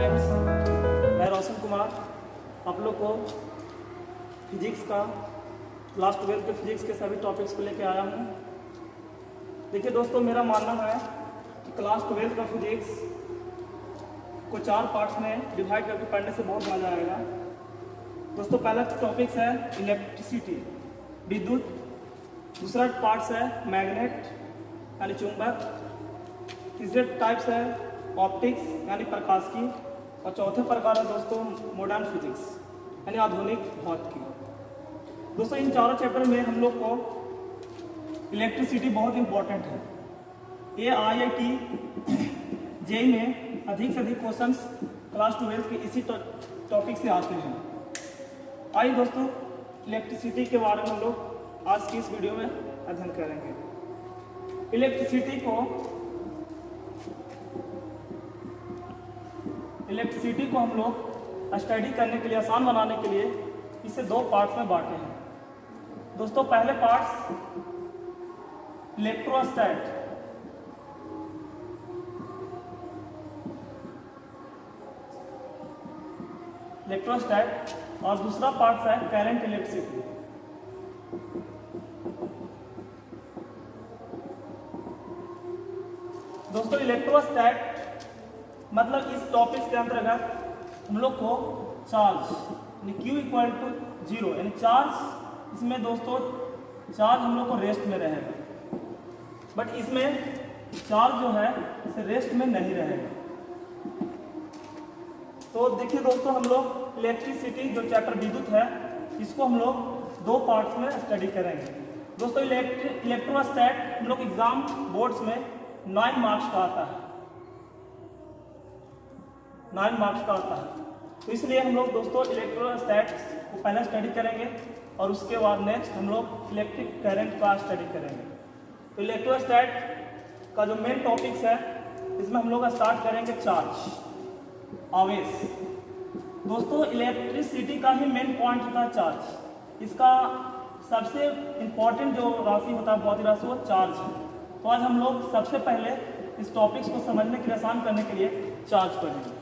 Friends, मैं रोशन कुमार आप लोग को फिजिक्स का क्लास 12 के फिजिक्स के सभी टॉपिक्स को लेकर आया हूँ। देखिए दोस्तों, मेरा मानना है कि क्लास 12 का फिजिक्स को 4 पार्ट्स में डिवाइड करके पढ़ने से बहुत मज़ा आएगा। दोस्तों, पहला टॉपिक्स है इलेक्ट्रिसिटी, विद्युत। दूसरा पार्ट्स है मैग्नेट यानी चुंबक। तीसरे टाइप्स है ऑप्टिक्स यानी प्रकाश की। और चौथे प्रकार है दोस्तों मॉडर्न फिजिक्स यानी आधुनिक भौतिकी। दोस्तों, इन चारों चैप्टर में हम लोग को इलेक्ट्रिसिटी बहुत इंपॉर्टेंट है। ये IIT JEE में अधिक से अधिक क्वेश्चंस क्लास 12 के इसी टॉपिक से आते हैं। आइए दोस्तों, इलेक्ट्रिसिटी के बारे में हम लोग आज की इस वीडियो में अध्ययन करेंगे। इलेक्ट्रिसिटी को हम लोग स्टडी करने के लिए, आसान बनाने के लिए इसे 2 पार्ट्स में बांटे हैं। दोस्तों, पहले पार्ट्स इलेक्ट्रोस्टैट और दूसरा पार्ट है करंट इलेक्ट्रिसिटी। दोस्तों, इलेक्ट्रोस्टैट मतलब इस टॉपिक के अंतर्गत हम लोग को चार्ज यानी Q इक्वल टू 0 यानी चार्ज, इसमें दोस्तों चार्ज हम लोग को रेस्ट में रहेगा, बट इसमें चार्ज जो है इसे रेस्ट में नहीं रहेगा। तो देखिए दोस्तों, हम लोग इलेक्ट्रिसिटी जो चैप्टर विद्युत है इसको हम लोग 2 पार्ट्स में स्टडी करेंगे। दोस्तों, इलेक्ट्रोस्टैट हम लोग एग्जाम बोर्ड्स में 9 मार्क्स का आता है, 9 मार्क्स का आता है। तो इसलिए हम लोग दोस्तों इलेक्ट्रोस्टैट को पहले स्टडी करेंगे और उसके बाद नेक्स्ट हम लोग इलेक्ट्रिक करंट का स्टडी करेंगे। तो इलेक्ट्रोस्टैट का जो मेन टॉपिक्स है इसमें हम लोग स्टार्ट करेंगे चार्ज, आवेश। दोस्तों, इलेक्ट्रिसिटी का ही मेन पॉइंट होता है चार्ज। इसका सबसे इम्पॉर्टेंट जो राशि होता है, भौतिक राशि, वो चार्ज है। तो आज हम लोग सबसे पहले इस टॉपिक्स को समझने के लिए, आसान करने के लिए चार्ज पढ़ेंगे।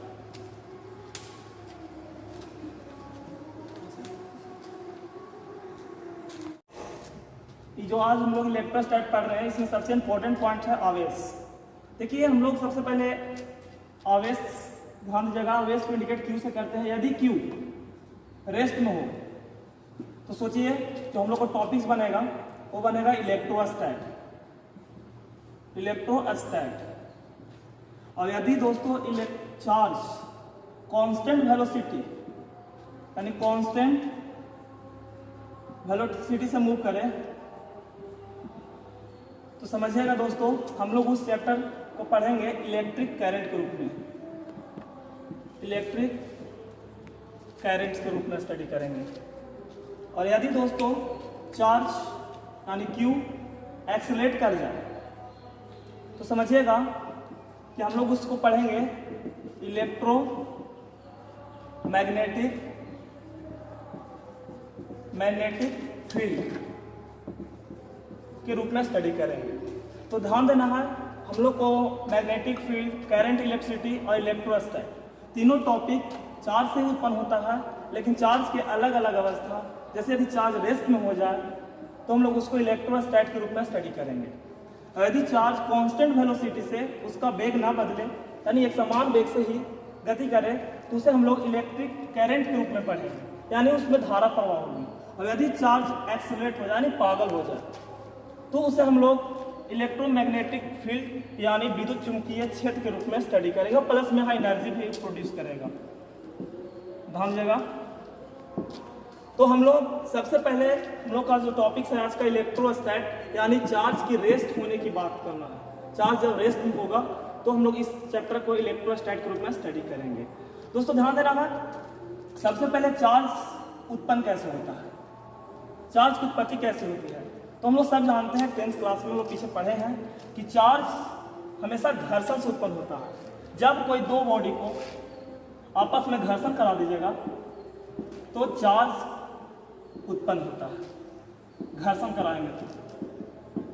जो आज हम लोग इलेक्ट्रोस्टैट पढ़ रहे हैं इसमें सबसे इम्पोर्टेंट पॉइंट है आवेश। देखिए, हम लोग सबसे पहले आवेश, ध्यान दीजिएगा, आवेश को इंडिकेट Q से करते हैं। यदि Q रेस्ट में हो तो सोचिए जो हम लोग को टॉपिक्स बनेगा वो बनेगा इलेक्ट्रोस्टैट। और यदि दोस्तों चार्ज कांस्टेंट वेलोसिटी यानी कांस्टेंट वेलोसिटी से मूव करें तो समझिएगा दोस्तों, हम लोग उस चैप्टर को पढ़ेंगे इलेक्ट्रिक करंट के रूप में, इलेक्ट्रिक करंट के रूप में स्टडी करेंगे। और यदि दोस्तों चार्ज यानी Q एक्सेलरेट कर जाए तो समझिएगा कि हम लोग उसको पढ़ेंगे मैग्नेटिक फील्ड के रूप में स्टडी करेंगे। तो ध्यान देना है, हम लोग को मैग्नेटिक फील्ड, करंट, इलेक्ट्रिसिटी और इलेक्ट्रोस्टैट तीनों टॉपिक चार्ज से ही उत्पन्न होता है, लेकिन चार्ज के अलग अलग अवस्था। जैसे यदि चार्ज रेस्ट में हो जाए तो हम लोग उसको इलेक्ट्रोस्टैट के रूप में स्टडी करेंगे। और यदि चार्ज कांस्टेंट वेलोसिटी से उसका वेग ना बदले यानी एक समान वेग से ही गति करे तो उसे हम लोग इलेक्ट्रिक करंट के रूप में पढ़ेंगे, यानी उसमें धारा प्रवाह होगी। और यदि चार्ज एक्सेलरेट हो जाए यानी पागल हो जाए तो उसे हम लोग इलेक्ट्रोमैग्नेटिक फील्ड यानी विद्युत चुंबकीय क्षेत्र के रूप में स्टडी करेंगे, प्लस में यहाँ एनर्जी भी प्रोड्यूस करेगा। ध्यान दीजिएगा। तो हम लोग सबसे पहले हम लोग का जो टॉपिक है आज का इलेक्ट्रोस्टैट यानी चार्ज की रेस्ट होने की बात करना है। चार्ज जब रेस्ट में होगा तो हम लोग इस चैप्टर को इलेक्ट्रोस्टैट के रूप में स्टडी करेंगे। दोस्तों, ध्यान देना है, सबसे पहले चार्ज उत्पन्न कैसे होता है, चार्ज की उत्पत्ति कैसे होती है। तो हम लोग सब जानते हैं, 10th क्लास में लोग पीछे पढ़े हैं कि चार्ज हमेशा घर्षण से उत्पन्न होता है। जब कोई 2 बॉडी को आपस में घर्षण करा दीजिएगा तो चार्ज उत्पन्न होता है, घर्षण कराएंगे तो।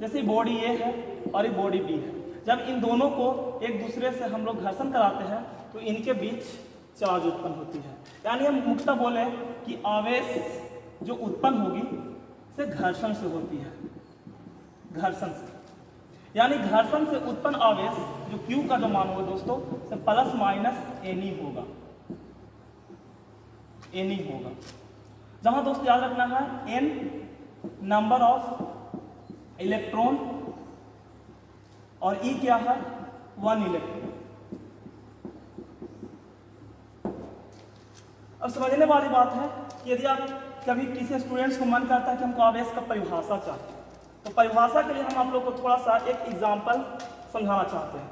जैसे बॉडी ए है और ये बॉडी बी है, जब इन दोनों को एक दूसरे से हम लोग घर्षण कराते हैं तो इनके बीच चार्ज उत्पन्न होती है। यानी हम मुख्यतः बोले कि आवेश जो उत्पन्न होगी से घर्षण से होती है, घर्षण से। यानी घर्षण से उत्पन्न आवेश जो Q का जो मान होगा दोस्तों से प्लस माइनस एनी होगा, एनी होगा। जहां दोस्तों याद रखना है n नंबर ऑफ इलेक्ट्रॉन और E क्या है 1 इलेक्ट्रॉन। अब समझने वाली बात है कि यदि आप कभी किसी स्टूडेंट्स को मन करता है कि हमको आवेश का परिभाषा चाहिए, तो परिभाषा के लिए हम आप लोग को थोड़ा सा एक एग्जाम्पल समझाना चाहते हैं।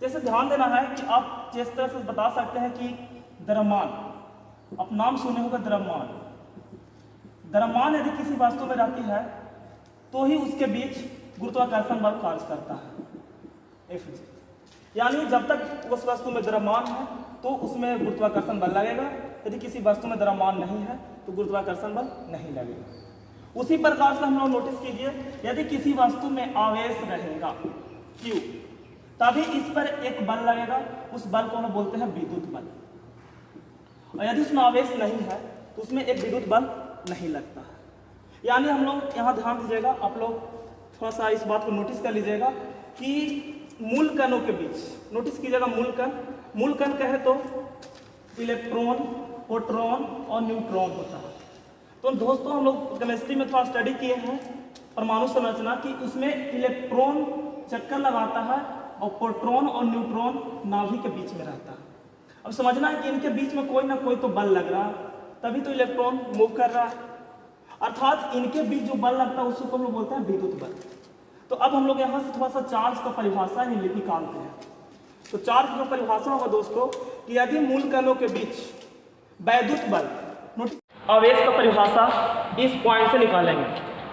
जैसे ध्यान देना है कि आप जिस तरह से बता सकते हैं कि द्रव्यमान, आप नाम सुने होगा द्रव्यमान। द्रव्यमान यदि किसी वस्तु में रहती है तो ही उसके बीच गुरुत्वाकर्षण बल कार्य करता है, F। यानी जब तक उस वस्तु में द्रव्यमान है तो उसमें गुरुत्वाकर्षण बल लगेगा, यदि किसी वस्तु में द्रव्यमान नहीं है तो गुरुत्वाकर्षण बल नहीं लगेगा। उसी प्रकार से हम लोग नोटिस कीजिए, यदि किसी वस्तु में आवेश रहेगा Q, तभी इस पर एक बल लगेगा, उस बल को हम बोलते हैं विद्युत बल। और यदि उसमें आवेश नहीं है तो उसमें एक विद्युत बल नहीं लगता है। यानी हम लोग यहाँ ध्यान दीजिएगा, आप लोग थोड़ा सा इस बात को नोटिस कर लीजिएगा कि मूल कणों के बीच, नोटिस कीजिएगा मूल कण कहे तो इलेक्ट्रॉन, प्रोटॉन और न्यूट्रॉन होता है। तो दोस्तों हम लोग केमिस्ट्री में थोड़ा स्टडी किए हैं परमाणु संरचना की, उसमें इलेक्ट्रॉन चक्कर लगाता है और प्रोटॉन और न्यूट्रॉन नाभिक के बीच में रहता है। अब समझना है कि इनके बीच में कोई ना कोई तो बल लग रहा है, तभी तो इलेक्ट्रॉन मूव कर रहा है, अर्थात इनके बीच जो बल लगता है उसको हम लोग बोलते हैं विद्युत बल। तो अब हम लोग यहाँ से थोड़ा सा चार्ज का परिभाषा निकालते हैं। तो चार्ज की जो परिभाषा होगा दोस्तों कि यदि मूल कणों के बीच वैद्युत बल, आवेश का परिभाषा इस पॉइंट से निकालेंगे।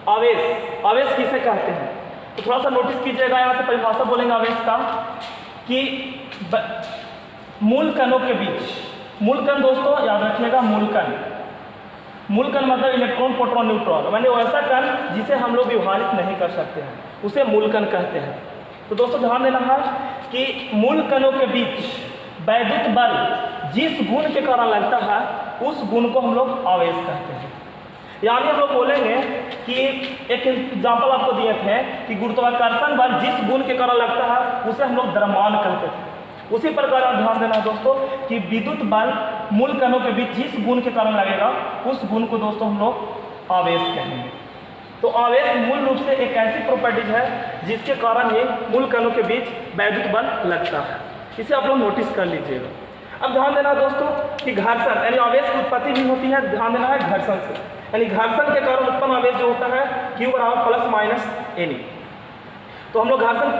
आवेश किसे कहते हैं, तो थोड़ा सा नोटिस कीजिएगा, यहाँ से परिभाषा बोलेंगे आवेश का कि मूल कणों के बीच, मूल कण दोस्तों याद रखिएगा, मूल कण मतलब इलेक्ट्रॉन, प्रोटॉन, न्यूट्रॉन, माने वैसा कण जिसे हम लोग विभाजित नहीं कर सकते हैं उसे मूल कण कहते हैं। तो दोस्तों ध्यान देना है कि मूल कणों के बीच वैद्युत बल जिस गुण के कारण लगता है उस गुण को हम लोग आवेश कहते हैं। यानी हम लोग बोलेंगे कि एक एग्जाम्पल आपको दिए थे कि गुरुत्वाकर्षण बल जिस गुण के कारण लगता है उसे हम लोग द्रव्यमान कहते थे। उसी प्रकार आप ध्यान देना दोस्तों कि विद्युत बल मूल कणों के बीच जिस गुण के कारण लगेगा उस गुण को दोस्तों हम लोग आवेश कहेंगे। तो आवेश मूल रूप से एक ऐसी प्रॉपर्टीज है जिसके कारण ही मूल कणों के बीच वैद्युत बल लगता है। इसे आप लोग नोटिस कर लीजिएगा। अब ध्यान देना दोस्तों कि घर्षण यानी आवेश की उत्पत्ति भी होती है, ध्यान देना है घर्षण से, यानी घर्षण के कारण उत्पन्न आवेश जो होता है Q बराबर प्लस माइनस एनी। तो हम लोग घर्षण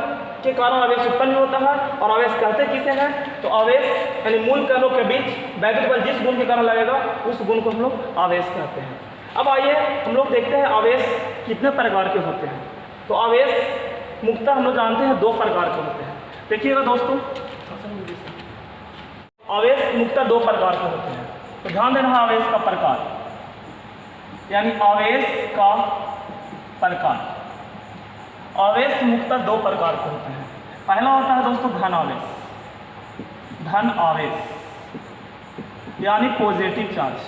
के कारण आवेश उत्पन्न होता है और आवेश कहते किसे हैं, तो आवेश यानी मूल कणों के बीच वैद्युत बल जिस गुण के कारण लगेगा उस गुण को हम लोग आवेश कहते हैं। अब आइए हम लोग देखते हैं आवेश कितने प्रकार के होते हैं। तो आवेश मुख्यतः हम लोग जानते हैं 2 प्रकार के होते हैं। देखिएगा दोस्तों, आवेश मुख्यतः 2 प्रकार के होते हैं। तो ध्यान देना है आवेश का प्रकार, यानी आवेश का प्रकार। आवेश मुख्यतः 2 प्रकार के होते हैं। पहला होता है दोस्तों धन आवेश, धन आवेश यानी पॉजिटिव चार्ज,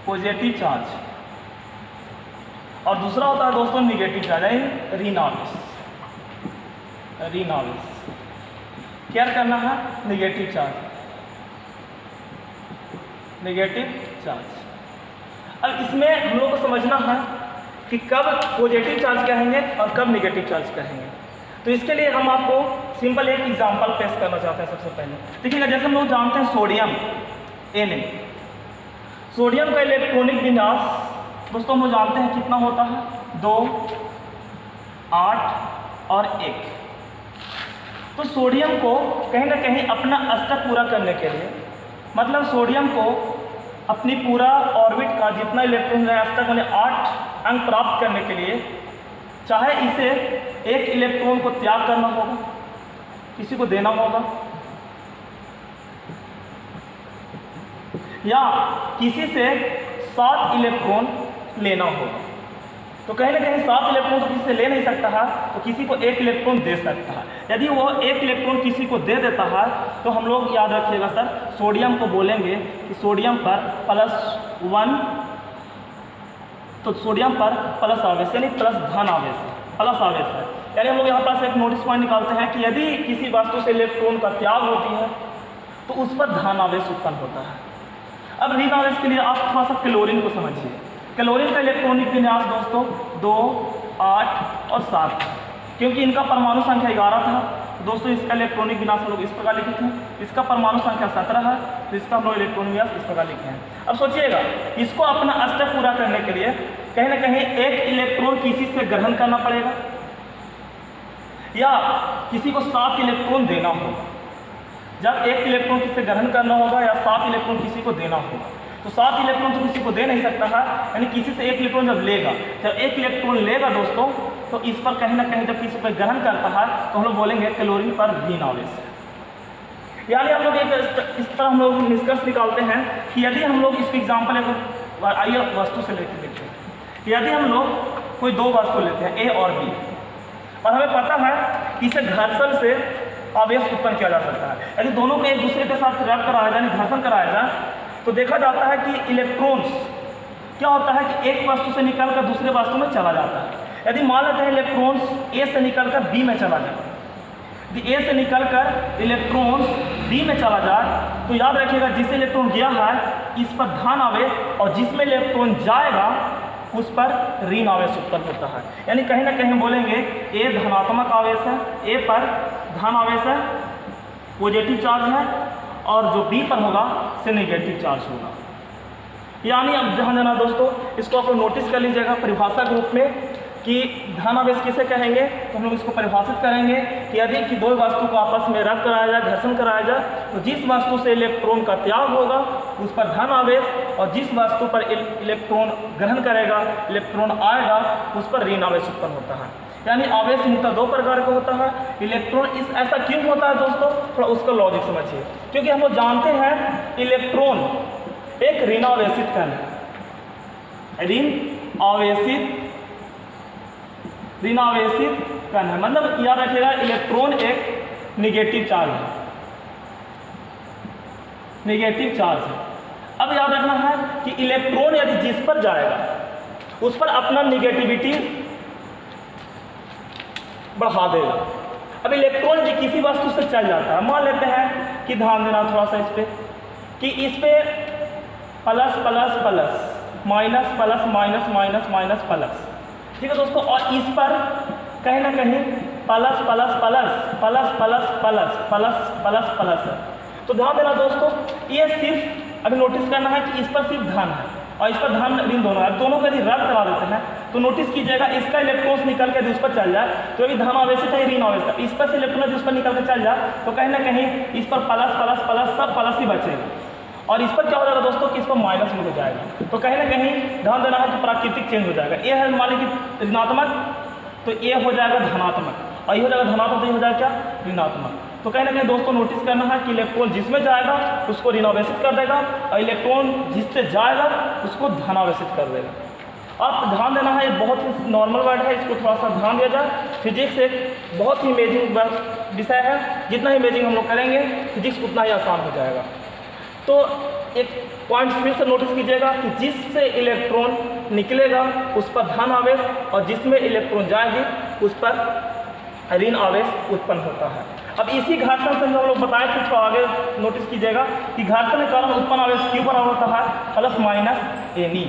पॉजिटिव चार्ज। और दूसरा होता है दोस्तों निगेटिव चार्ज यानी ऋण आवेश, ऋण आवेश। क्या करना है, निगेटिव चार्ज, निगेटिव चार्ज। अब इसमें हम लोग को समझना है कि कब पॉजिटिव चार्ज कहेंगे और कब नेगेटिव चार्ज कहेंगे। तो इसके लिए हम आपको सिंपल एक एग्जांपल पेश करना चाहते हैं। सबसे पहले देखिएगा, जैसे हम लोग जानते हैं सोडियम Na, सोडियम का इलेक्ट्रॉनिक विन्यास दोस्तों हम लोग जानते हैं कितना होता है, 2, 8 और 1। तो सोडियम को कहीं ना कहीं अपना अष्टक पूरा करने के लिए, मतलब सोडियम को अपनी पूरा ऑर्बिट का जितना इलेक्ट्रॉन है अष्टक मैंने 8 अंक प्राप्त करने के लिए, चाहे इसे एक इलेक्ट्रॉन को त्याग करना होगा, किसी को देना होगा, या किसी से 7 इलेक्ट्रॉन लेना होगा। तो कहीं ना कहीं 7 इलेक्ट्रॉन तो किसी से ले नहीं सकता है, तो किसी को 1 इलेक्ट्रॉन दे सकता है। यदि वो 1 इलेक्ट्रॉन किसी को दे देता है तो हम लोग याद रखिएगा सर, सोडियम को बोलेंगे कि सोडियम पर +1, तो सोडियम पर प्लस आवेश यानी प्लस धन आवेश, प्लस आवेश है। यानी हम लोग यहाँ पर एक नोटिस पॉइंट निकालते हैं कि यदि किसी वस्तु से इलेक्ट्रॉन का त्याग होती है तो उस पर धन आवेश उत्पन्न होता है। अब ऋण आवेश के लिए आप थोड़ा सा क्लोरीन को समझिए। क्लोरीन का इलेक्ट्रॉनिक विन्यास दोस्तों 2, 8 और 7, क्योंकि इनका परमाणु संख्या 11 था दोस्तों, इसका इलेक्ट्रॉनिक विन्यास हम लोग इस प्रकार लिखे थे। इसका परमाणु संख्या 17 है, तो इसका हम लोग इलेक्ट्रॉनिक विन्यास इस प्रकार लिखे हैं। अब सोचिएगा, इसको अपना अष्टक पूरा करने के लिए कहीं ना कहीं 1 इलेक्ट्रॉन किसी से ग्रहण करना पड़ेगा या किसी को 7 इलेक्ट्रॉन देना होगा। जब 1 इलेक्ट्रॉन किसी से ग्रहण करना होगा या 7 इलेक्ट्रॉन किसी को देना होगा, तो 7 इलेक्ट्रॉन तो किसी को दे नहीं सकता है, यानी किसी से 1 इलेक्ट्रॉन जब 1 इलेक्ट्रॉन लेगा दोस्तों, तो इस पर कहीं ना कहीं जब किसी पर ग्रहण करता है तो हम लोग बोलेंगे क्लोरीन पर ऋण आवेश है। यानी हम लोग इस पर हम लोग निष्कर्ष निकालते हैं कि यदि हम लोग इसको एग्जाम्पल एक आइए वस्तु से लेकर देखते हैं। यदि हम लोग कोई 2 वस्तु लेते हैं A और B, और हमें पता है कि इसे घर्षण से आवेश उत्पन्न किया जा सकता है। यदि दोनों को एक दूसरे के साथ रब कराया जाए, घर्षण कराया जाए, तो देखा जाता है कि इलेक्ट्रॉन्स क्या होता है कि एक वस्तु से निकलकर दूसरे वस्तु में चला जाता है। यदि मान लेते हैं इलेक्ट्रॉन्स A से निकलकर B में चला जाए, यदि A से निकलकर इलेक्ट्रॉन्स B में चला जाए, तो याद रखिएगा जिस इलेक्ट्रॉन गया है इस पर धन आवेश, और जिसमें इलेक्ट्रॉन जाएगा उस पर ऋण आवेश उत्पन्न होता है। यानी कहीं ना कहीं बोलेंगे A धनात्मक आवेश है, A पर धन आवेश है, पॉजिटिव चार्ज है, और जो B पर होगा से नेगेटिव चार्ज होगा। यानी अब ध्यान देना दोस्तों, इसको आप नोटिस कर लीजिएगा परिभाषा के रूप में कि धन आवेश किसे कहेंगे, तो हम लोग इसको परिभाषित करेंगे कि यदि कि 2 वस्तु को आपस में रब कराया जाए, घर्षण कराया जाए, तो जिस वस्तु से इलेक्ट्रॉन का त्याग होगा उस पर धन आवेश, और जिस वस्तु पर इलेक्ट्रॉन ग्रहण करेगा, इलेक्ट्रॉन आएगा, उस पर ऋण आवेश उत्पन्न होता है। यानी आवेश मुख्यतः 2 प्रकार का होता है। इलेक्ट्रॉन ऐसा क्यों होता है दोस्तों, थोड़ा उसका लॉजिक समझिए। क्योंकि हम लोग जानते हैं इलेक्ट्रॉन एक ऋण आवेशित कण है, ऋण आवेशित कण है, मतलब याद रखिएगा इलेक्ट्रॉन एक निगेटिव चार्ज है, निगेटिव चार्ज है। अब याद रखना है कि इलेक्ट्रॉन यदि जिस पर जाएगा उस पर अपना निगेटिविटी बढ़ा देगा। अब इलेक्ट्रॉन यदि किसी वस्तु से चल जाता है, मान लेते हैं कि ध्यान देना थोड़ा सा इस पे कि इस पे plus plus plus minus plus minus minus minus plus, ठीक है दोस्तों, और इस पर कहीं ना कहीं plus plus plus plus plus plus plus plus plus है। तो ध्यान देना दोस्तों, ये सिर्फ अभी नोटिस करना है कि इस पर सिर्फ धन है और इस पर धन ऋण दोनों है। दोनों को यदि रद्द करा देते हैं तो नोटिस कीजिएगा इसका इलेक्ट्रॉन्स निकल के उस पर चल जाए तो यदि धन आवेशित है ऋण आवेशित है, इस पर से इलेक्ट्रॉन उस पर निकल के चल जाए तो कहीं ना कहीं इस पर प्लस प्लस प्लस सब प्लस ही बचेगा, और इस पर क्या हो जाएगा दोस्तों कि इस पर माइनस में हो जाएगा। तो कहीं ना कहीं ध्यान देना है कि प्राकृतिक चेंज हो जाएगा। ये है मान लीजिए ऋणात्मक, तो ये हो जाएगा धनात्मक, और ये हो जाएगा धनात्मक, तो ये हो जाएगा क्या ऋणात्मक। तो कहीं ना कहीं दोस्तों नोटिस करना है कि इलेक्ट्रॉन जिसमें जाएगा उसको ऋणावेशित कर देगा, और इलेक्ट्रॉन जिससे जाएगा उसको धनावेशित कर देगा। आप ध्यान देना है, ये बहुत ही नॉर्मल वर्ड है, इसको थोड़ा सा ध्यान दिया जाए। फिजिक्स एक बहुत ही इमेजिंग विषय है, जितना इमेजिंग हम लोग करेंगे फिजिक्स उतना ही आसान हो जाएगा। तो एक पॉइंट फिर से नोटिस कीजिएगा कि जिससे इलेक्ट्रॉन निकलेगा उस पर धन आवेश, और जिसमें इलेक्ट्रॉन जाएगी उस पर ऋण आवेश उत्पन्न होता है। अब इसी घर्षण से हम लोग बताए थे, तो आगे नोटिस कीजिएगा कि घर्षण के कारण उत्पन्न आवेश क्यों बराबर होता है प्लस माइनस एनी।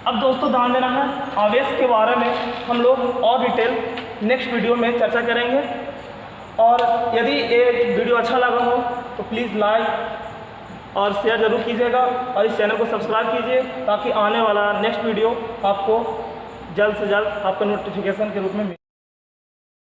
अब दोस्तों ध्यान देना है, आवेश के बारे में हम लोग और डिटेल नेक्स्ट वीडियो में चर्चा करेंगे। और यदि ये वीडियो अच्छा लगा हो तो प्लीज़ लाइक और शेयर जरूर कीजिएगा, और इस चैनल को सब्सक्राइब कीजिए ताकि आने वाला नेक्स्ट वीडियो आपको जल्द से जल्द आपका नोटिफिकेशन के रूप में